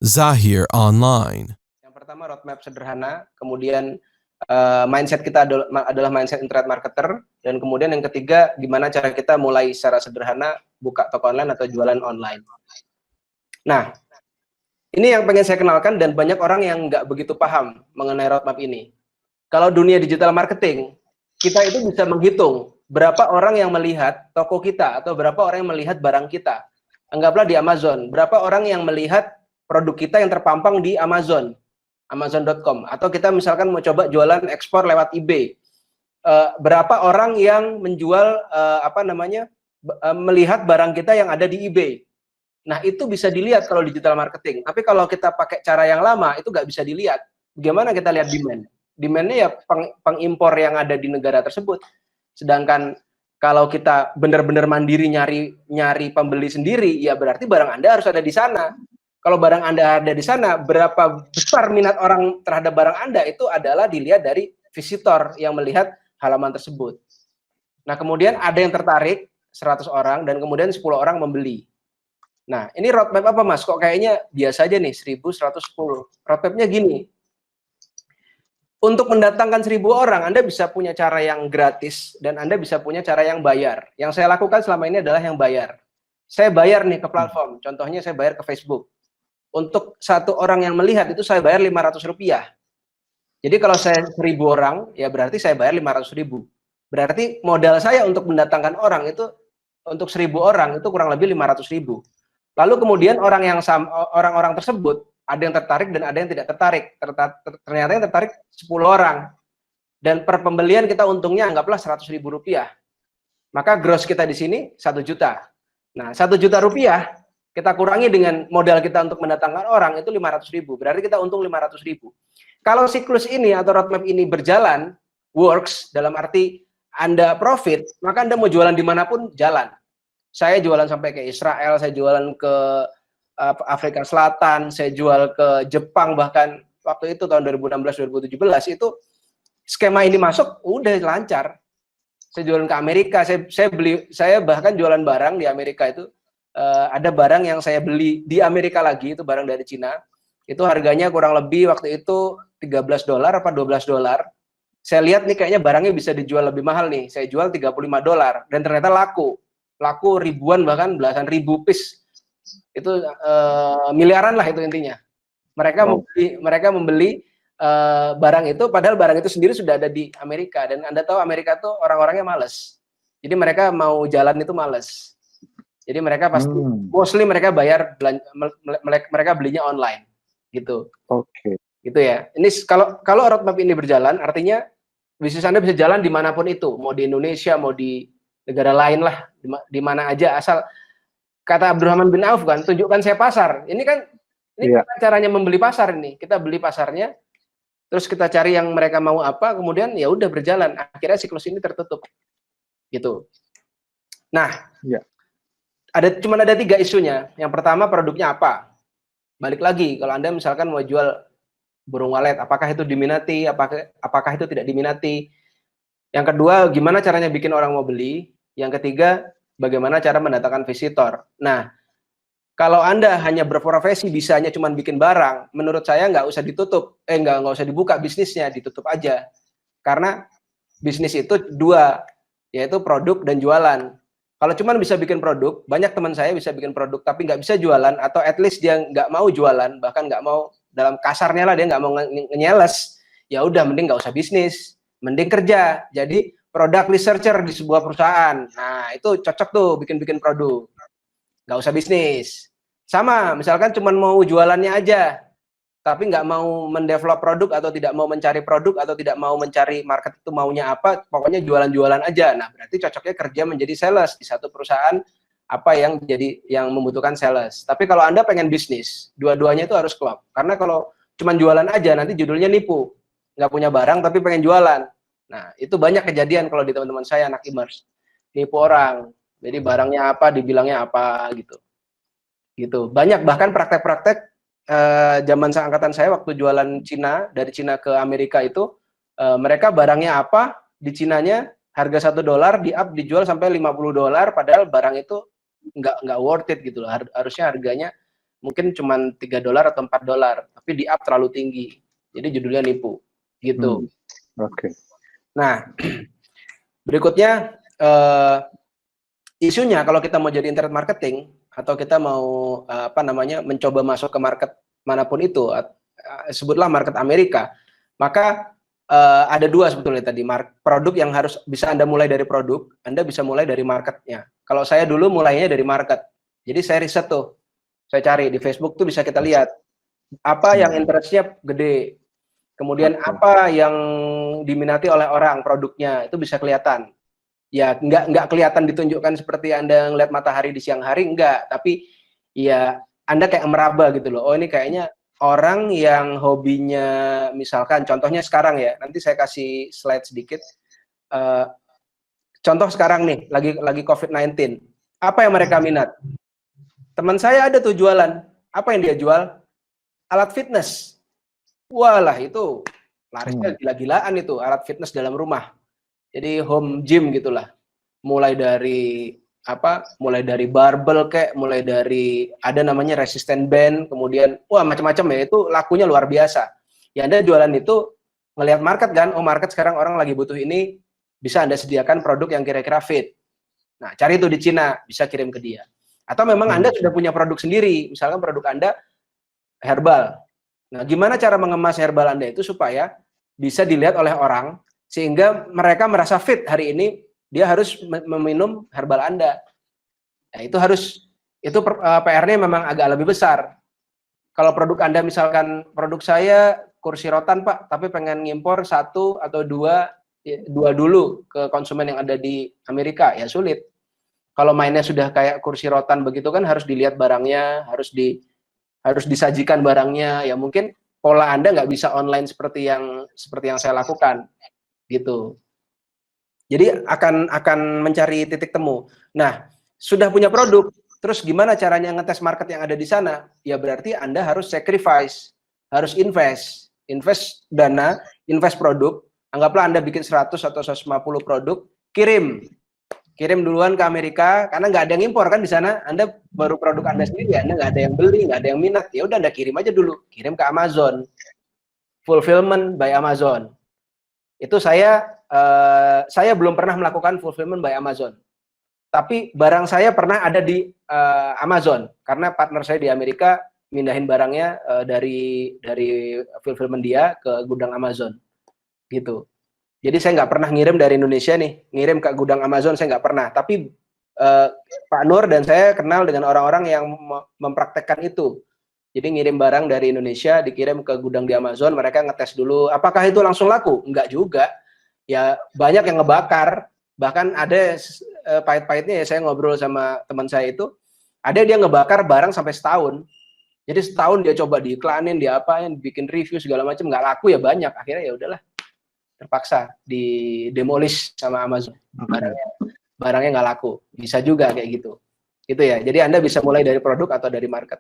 Zahir Online. Yang pertama roadmap sederhana, kemudian mindset kita adalah mindset internet marketer, dan kemudian yang ketiga gimana cara kita mulai secara sederhana buka toko online atau jualan online. Nah, ini yang pengen saya kenalkan dan banyak orang yang nggak begitu paham mengenai roadmap ini. Kalau dunia digital marketing, kita itu bisa menghitung berapa orang yang melihat toko kita atau berapa orang yang melihat barang kita. Anggaplah di Amazon, berapa orang yang melihat produk kita yang terpampang di Amazon, Amazon.com, atau kita misalkan mau coba jualan ekspor lewat eBay. Berapa orang yang menjual melihat barang kita yang ada di eBay. Nah, itu bisa dilihat kalau digital marketing. Tapi kalau kita pakai cara yang lama, itu nggak bisa dilihat. Bagaimana kita lihat demand? Demand-nya ya pengimpor yang ada di negara tersebut. Sedangkan kalau kita benar-benar mandiri nyari pembeli sendiri, ya berarti barang Anda harus ada di sana. Kalau barang Anda ada di sana, berapa besar minat orang terhadap barang Anda itu adalah dilihat dari visitor yang melihat halaman tersebut. Nah, kemudian ada yang tertarik 100 orang dan kemudian 10 orang membeli. Nah, ini roadmap apa, Mas? Kok kayaknya biasa aja nih, 1.110. Roadmapnya gini. Untuk mendatangkan 1.000 orang, Anda bisa punya cara yang gratis dan Anda bisa punya cara yang bayar. Yang saya lakukan selama ini adalah yang bayar. Saya bayar nih ke platform. Contohnya saya bayar ke Facebook. Untuk satu orang yang melihat itu saya bayar Rp500. Jadi kalau saya 1.000 orang, ya berarti saya bayar 500.000. Berarti modal saya untuk mendatangkan orang itu untuk 1.000 orang itu kurang lebih 500.000. Lalu kemudian orang-orang tersebut ada yang tertarik dan ada yang tidak tertarik. Ternyata yang tertarik 10 orang. Dan per pembelian kita untungnya anggaplah Rp100.000. Maka gross kita di sini 1 juta. Nah, 1 juta rupiah kita kurangi dengan modal kita untuk mendatangkan orang itu 500.000. Berarti kita untung 500.000. Kalau siklus ini atau roadmap ini berjalan, works, dalam arti Anda profit, maka Anda mau jualan dimanapun jalan. Saya jualan sampai ke Israel, saya jualan ke Afrika Selatan, saya jual ke Jepang, bahkan waktu itu tahun 2016-2017 itu skema ini masuk udah lancar. Saya jualan ke Amerika, saya bahkan jualan barang di Amerika itu ada barang yang saya beli di Amerika lagi, itu barang dari Cina. Itu harganya kurang lebih waktu itu $13 apa $12. Saya lihat nih kayaknya barangnya bisa dijual lebih mahal nih. Saya jual $35 dan ternyata laku ribuan bahkan belasan ribu piece. Itu miliaran lah itu intinya. Mereka membeli barang itu padahal barang itu sendiri sudah ada di Amerika, dan Anda tahu Amerika tuh orang-orangnya males. Jadi mereka mau jalan itu males. Jadi mereka pasti mostly mereka bayar mereka belinya online gitu. Oke. Gitu ya. Ini kalau roadmap ini berjalan artinya bisnis Anda bisa jalan dimanapun itu, mau di Indonesia, mau di negara lain lah, di mana aja, asal kata Abdurrahman bin Auf kan, tunjukkan saya pasar. Ini kan caranya membeli pasar ini. Kita beli pasarnya, terus kita cari yang mereka mau apa, kemudian ya udah berjalan. Akhirnya siklus ini tertutup. Gitu. Nah, cuma ada 3 isunya. Yang pertama produknya apa? Balik lagi, kalau Anda misalkan mau jual burung walet, apakah itu diminati, apakah itu tidak diminati? Yang kedua, gimana caranya bikin orang mau beli? Yang ketiga, bagaimana cara mendatangkan visitor? Nah, kalau Anda hanya berprofesi bisanya cuma bikin barang, menurut saya nggak usah ditutup, nggak usah dibuka bisnisnya, ditutup aja. Karena bisnis itu 2, yaitu produk dan jualan. Kalau cuma bisa bikin produk, banyak teman saya bisa bikin produk tapi nggak bisa jualan, atau at least dia nggak mau jualan, bahkan nggak mau, dalam kasarnya lah dia nggak mau ngenyales, ya udah mending nggak usah bisnis, mending kerja jadi product researcher di sebuah perusahaan. Nah itu cocok tuh bikin produk, nggak usah bisnis. Sama misalkan cuma mau jualannya aja tapi nggak mau mendevelop produk atau tidak mau mencari produk atau tidak mau mencari market itu maunya apa, pokoknya jualan-jualan aja. Nah berarti cocoknya kerja menjadi sales di satu perusahaan apa yang membutuhkan sales. Tapi kalau Anda pengen bisnis, dua-duanya itu harus klop. Karena kalau cuma jualan aja nanti judulnya nipu, nggak punya barang tapi pengen jualan. Nah itu banyak kejadian kalau di teman-teman saya anak e-commerce, nipu orang. Jadi barangnya apa dibilangnya apa gitu. Banyak bahkan praktek-praktek zaman angkatan saya waktu jualan Cina, dari Cina ke Amerika itu, mereka barangnya apa di Cinanya harga $1 dijual sampai $50, padahal barang itu nggak worth it gitu loh. Harusnya harganya mungkin cuma $3 atau $4, tapi di up terlalu tinggi. Jadi judulnya nipu, gitu. Oke. Nah, berikutnya isunya kalau kita mau jadi internet marketing atau kita mau mencoba masuk ke market manapun itu, sebutlah market Amerika, maka ada dua sebetulnya tadi, produk yang harus bisa Anda mulai dari produk, Anda bisa mulai dari marketnya. Kalau saya dulu mulainya dari market, jadi saya riset tuh, saya cari di Facebook tuh bisa kita lihat apa yang interestnya gede, kemudian apa yang diminati oleh orang produknya, itu bisa kelihatan. Ya nggak kelihatan ditunjukkan seperti Anda ngeliat matahari di siang hari, enggak, tapi ya Anda kayak meraba gitu loh. Oh, ini kayaknya orang yang hobinya, misalkan contohnya sekarang ya, nanti saya kasih slide sedikit. Contoh sekarang nih, lagi COVID-19. Apa yang mereka minat? Teman saya ada tuh jualan. Apa yang dia jual? Alat fitness. Walah, itu larisnya gila-gilaan itu, alat fitness dalam rumah. Jadi home gym gitulah. Mulai dari barbel kayak, mulai dari ada namanya resistant band, kemudian macam-macam ya, itu lakunya luar biasa. Ya Anda jualan itu ngelihat market kan, oh market sekarang orang lagi butuh ini, bisa Anda sediakan produk yang kira-kira fit. Nah, cari itu di Cina, bisa kirim ke dia. Atau memang Anda sudah punya produk sendiri, misalkan produk Anda herbal. Nah, gimana cara mengemas herbal Anda itu supaya bisa dilihat oleh orang, sehingga mereka merasa fit hari ini, dia harus meminum herbal Anda. Nah, itu PR-nya memang agak lebih besar. Kalau produk Anda misalkan, produk saya kursi rotan Pak, tapi pengen ngimpor 1 atau 2 dulu ke konsumen yang ada di Amerika, ya sulit. Kalau mainnya sudah kayak kursi rotan begitu kan, harus dilihat barangnya, harus disajikan barangnya, ya mungkin pola Anda nggak bisa online seperti yang saya lakukan, gitu. Jadi akan mencari titik temu. Nah, sudah punya produk, terus gimana caranya ngetes market yang ada di sana? Ya berarti Anda harus sacrifice, harus invest dana, invest produk. Anggaplah Anda bikin 100 atau 150 produk, kirim duluan ke Amerika, karena nggak ada yang impor kan di sana. Anda baru produk Anda sendiri, Anda nggak ada yang beli, nggak ada yang minat, ya udah Anda kirim aja dulu, kirim ke Amazon, fulfillment by Amazon. Itu saya belum pernah melakukan fulfillment by Amazon, tapi barang saya pernah ada di Amazon, karena partner saya di Amerika mindahin barangnya dari fulfillment dia ke gudang Amazon, gitu. Jadi saya nggak pernah ngirim dari Indonesia nih, ngirim ke gudang Amazon, saya nggak pernah. Tapi Pak Nur dan saya kenal dengan orang-orang yang mempraktekkan itu. Jadi ngirim barang dari Indonesia, dikirim ke gudang di Amazon, mereka ngetes dulu, apakah itu langsung laku? Enggak juga. Ya banyak yang ngebakar, bahkan ada pahit-pahitnya ya, saya ngobrol sama teman saya itu, ada dia ngebakar barang sampai setahun. Jadi setahun dia coba diiklanin, dia apain, bikin review segala macam, nggak laku ya banyak. Akhirnya ya udahlah, terpaksa di demolish sama Amazon. Barangnya nggak laku. Bisa juga kayak gitu. Gitu ya. Jadi Anda bisa mulai dari produk atau dari market.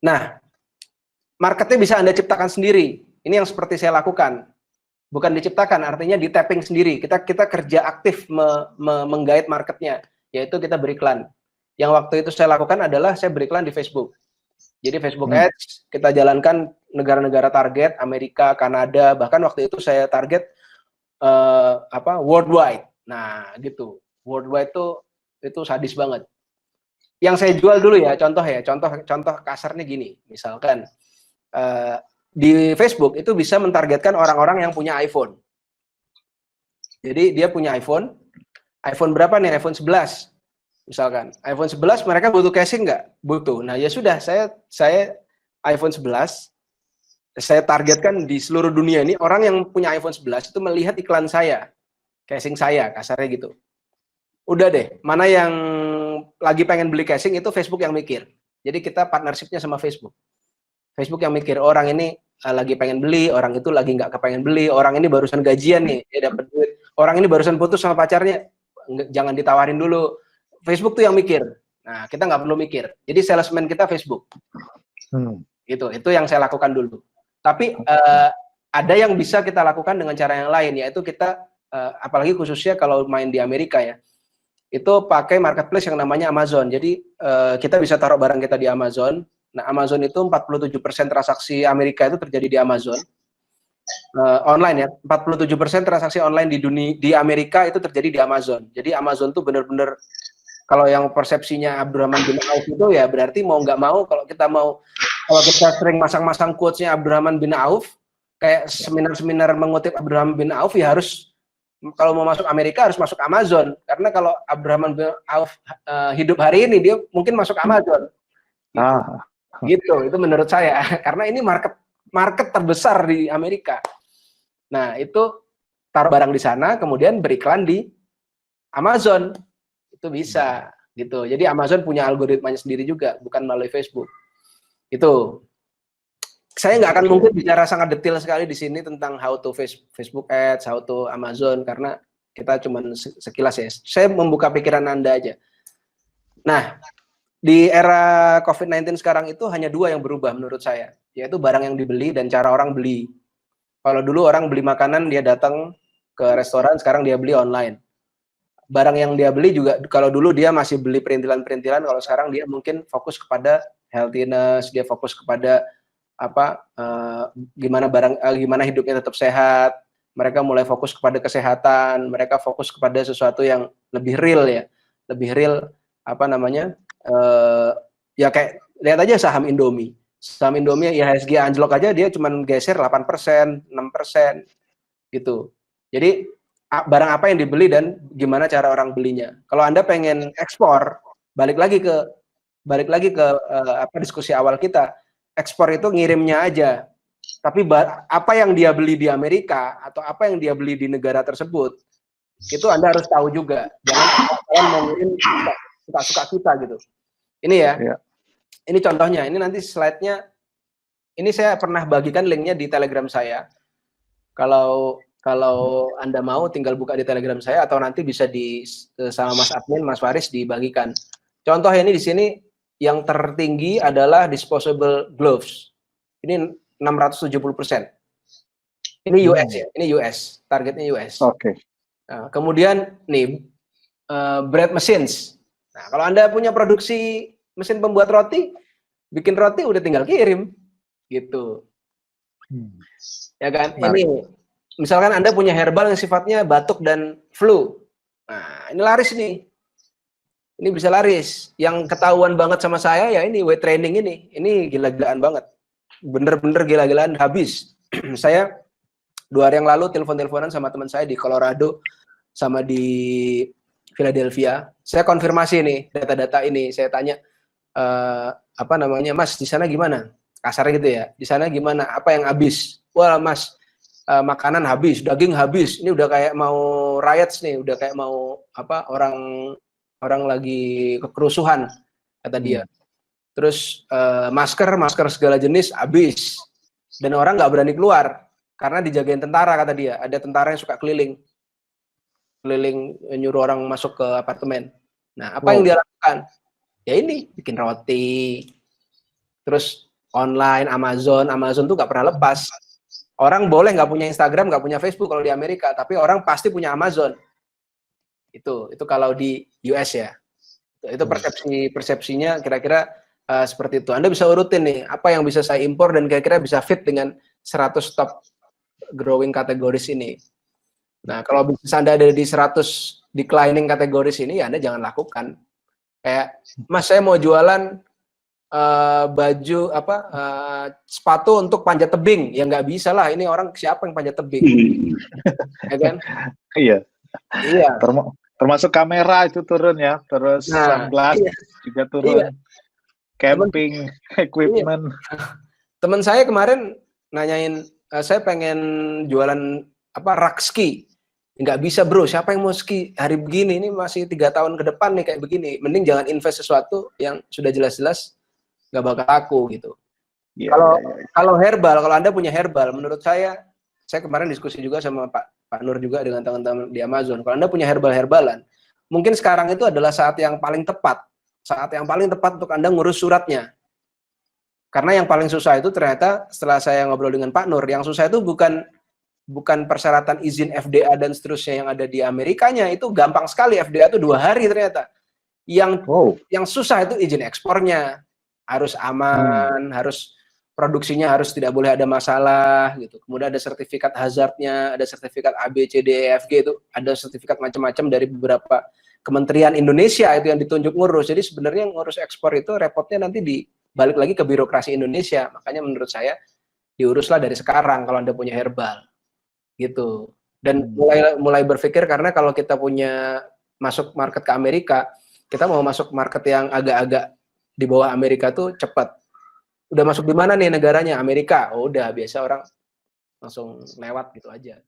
Nah, marketnya bisa Anda ciptakan sendiri. Ini yang seperti saya lakukan. Bukan diciptakan, artinya di tapping sendiri. Kita kerja aktif menggait marketnya, yaitu kita beriklan. Yang waktu itu saya lakukan adalah saya beriklan di Facebook. Jadi Facebook Ads kita jalankan negara-negara target, Amerika, Kanada, bahkan waktu itu saya target worldwide. Nah, gitu. Worldwide itu sadis banget. Yang saya jual dulu ya, contoh kasarnya gini, misalkan di Facebook itu bisa mentargetkan orang-orang yang punya iPhone. Jadi dia punya iPhone berapa nih? iPhone 11. Misalkan iPhone 11 mereka butuh casing nggak? Butuh. Nah ya sudah, saya iPhone 11 saya targetkan di seluruh dunia ini, orang yang punya iPhone 11 itu melihat iklan saya, casing saya, kasarnya gitu. Udah deh, mana yang lagi pengen beli casing itu Facebook yang mikir. Jadi kita partnershipnya sama Facebook. Facebook yang mikir, orang ini lagi pengen beli, orang itu lagi nggak kepengen beli, orang ini barusan gajian nih, dia dapat duit, orang ini barusan putus sama pacarnya, jangan ditawarin dulu. Facebook tuh yang mikir. Nah, kita nggak perlu mikir. Jadi salesman kita Facebook. Itu yang saya lakukan dulu. Tapi ada yang bisa kita lakukan dengan cara yang lain, yaitu kita apalagi khususnya kalau main di Amerika ya, itu pakai marketplace yang namanya Amazon. Jadi kita bisa taruh barang kita di Amazon. Nah, Amazon itu 47% transaksi Amerika itu terjadi di Amazon. Online ya, 47% transaksi online di Amerika itu terjadi di Amazon. Jadi Amazon tuh benar-benar, kalau yang persepsinya Abdurrahman bin Auf itu ya berarti mau nggak mau, kalau kita sering masang-masang quotes-nya Abdurrahman bin Auf, kayak seminar-seminar mengutip Abdurrahman bin Auf, ya harus, kalau mau masuk Amerika harus masuk Amazon. Karena kalau Abdurrahman bin Auf hidup hari ini, dia mungkin masuk Amazon. Gitu, itu menurut saya. Karena ini market terbesar di Amerika. Nah, itu taruh barang di sana, kemudian beriklan di Amazon. Itu bisa gitu. Jadi Amazon punya algoritmanya sendiri juga, bukan melalui Facebook. Itu. Saya nggak akan mungkin bicara sangat detail sekali di sini tentang how to Facebook Ads, how to Amazon, karena kita cuma sekilas ya. Saya membuka pikiran Anda aja. Nah, di era COVID-19 sekarang itu hanya dua yang berubah menurut saya, yaitu barang yang dibeli dan cara orang beli. Kalau dulu orang beli makanan, dia datang ke restoran, sekarang dia beli online. Barang yang dia beli juga, kalau dulu dia masih beli perintilan-perintilan, kalau sekarang dia mungkin fokus kepada healthiness, dia fokus kepada gimana hidupnya tetap sehat. Mereka mulai fokus kepada kesehatan, mereka fokus kepada sesuatu yang lebih real ya, lebih real, ya kayak lihat aja saham Indomie IHSG anjlok aja, dia cuman geser 8%, 6% gitu. Jadi barang apa yang dibeli dan gimana cara orang belinya. Kalau Anda pengen ekspor, balik lagi ke diskusi awal kita, ekspor itu ngirimnya aja. Tapi apa yang dia beli di Amerika atau apa yang dia beli di negara tersebut, itu Anda harus tahu juga. Jangan kalian mau ngirim suka-suka kita gitu. Ini ya. Ini contohnya. Ini nanti slide-nya. Ini saya pernah bagikan linknya di Telegram saya. Kalau Anda mau, tinggal buka di Telegram saya, atau nanti bisa sama Mas Admin, Mas Faris, dibagikan. Contohnya ini di sini yang tertinggi adalah disposable gloves. Ini 670%. Ini US ya, ini US, targetnya US. Oke. Nah, kemudian nih bread machines. Nah, kalau Anda punya produksi mesin pembuat roti, bikin roti udah tinggal kirim, gitu. Ya kan? Ini misalkan Anda punya herbal yang sifatnya batuk dan flu. Nah, ini laris nih. Ini bisa laris. Yang ketahuan banget sama saya ya ini weight training ini. Ini gila-gilaan banget. Bener-bener gila-gilaan habis. Saya 2 hari yang lalu telepon-teleponan sama teman saya di Colorado sama di Philadelphia. Saya konfirmasi nih data-data ini. Saya tanya Mas, di sana gimana? Kasar gitu ya. Di sana gimana? Apa yang habis? Wah, Mas, makanan habis, daging habis. Ini udah kayak mau riots nih, udah kayak mau orang lagi kerusuhan, kata dia. Terus masker segala jenis habis, dan orang nggak berani keluar karena dijagain tentara, kata dia. Ada tentara yang suka keliling nyuruh orang masuk ke apartemen. Nah, apa yang dia lakukan? Ya ini, bikin roti. Terus online, Amazon tuh nggak pernah lepas. Orang boleh nggak punya Instagram, nggak punya Facebook kalau di Amerika, tapi orang pasti punya Amazon. Itu kalau di US ya. Itu persepsinya kira-kira seperti itu. Anda bisa urutin nih, apa yang bisa saya impor dan kira-kira bisa fit dengan 100 top growing kategoris ini. Nah, kalau bisnis Anda ada di 100 declining kategoris ini, ya Anda jangan lakukan. Kayak, Mas, saya mau jualan baju sepatu untuk panjat tebing. Ya nggak bisa lah, ini orang siapa yang panjat tebing? Ya kan? Iya. Termasuk kamera itu turun ya, terus sunglass juga turun. Iya. Camping equipment. Teman saya kemarin nanyain, saya pengen jualan rak ski. Nggak bisa, bro, siapa yang mau ski hari begini? Ini masih 3 tahun ke depan nih kayak begini. Mending jangan invest sesuatu yang sudah jelas-jelas nggak bakal laku gitu. Kalau herbal, kalau Anda punya herbal, menurut saya kemarin diskusi juga sama Pak Nur juga dengan teman-teman di Amazon. Kalau Anda punya herbal-herbalan, mungkin sekarang itu adalah saat yang paling tepat untuk Anda ngurus suratnya. Karena yang paling susah itu ternyata setelah saya ngobrol dengan Pak Nur, yang susah itu bukan bukan persyaratan izin FDA dan seterusnya yang ada di Amerikanya, itu gampang sekali. FDA itu 2 hari ternyata. Yang susah itu izin ekspornya, harus aman, harus produksinya harus tidak boleh ada masalah gitu. Kemudian ada sertifikat hazardnya, ada sertifikat A, B, C, D, E, F, G, itu ada sertifikat macam-macam dari beberapa kementerian Indonesia itu yang ditunjuk ngurus. Jadi sebenarnya ngurus ekspor itu repotnya nanti balik lagi ke birokrasi Indonesia. Makanya menurut saya diuruslah dari sekarang kalau Anda punya herbal. Gitu. Dan mulai berpikir, karena kalau kita punya masuk market ke Amerika, kita mau masuk market yang agak-agak di bawah Amerika tuh cepat. Udah masuk di mana nih negaranya? Amerika. Oh udah, biasa orang langsung lewat gitu aja.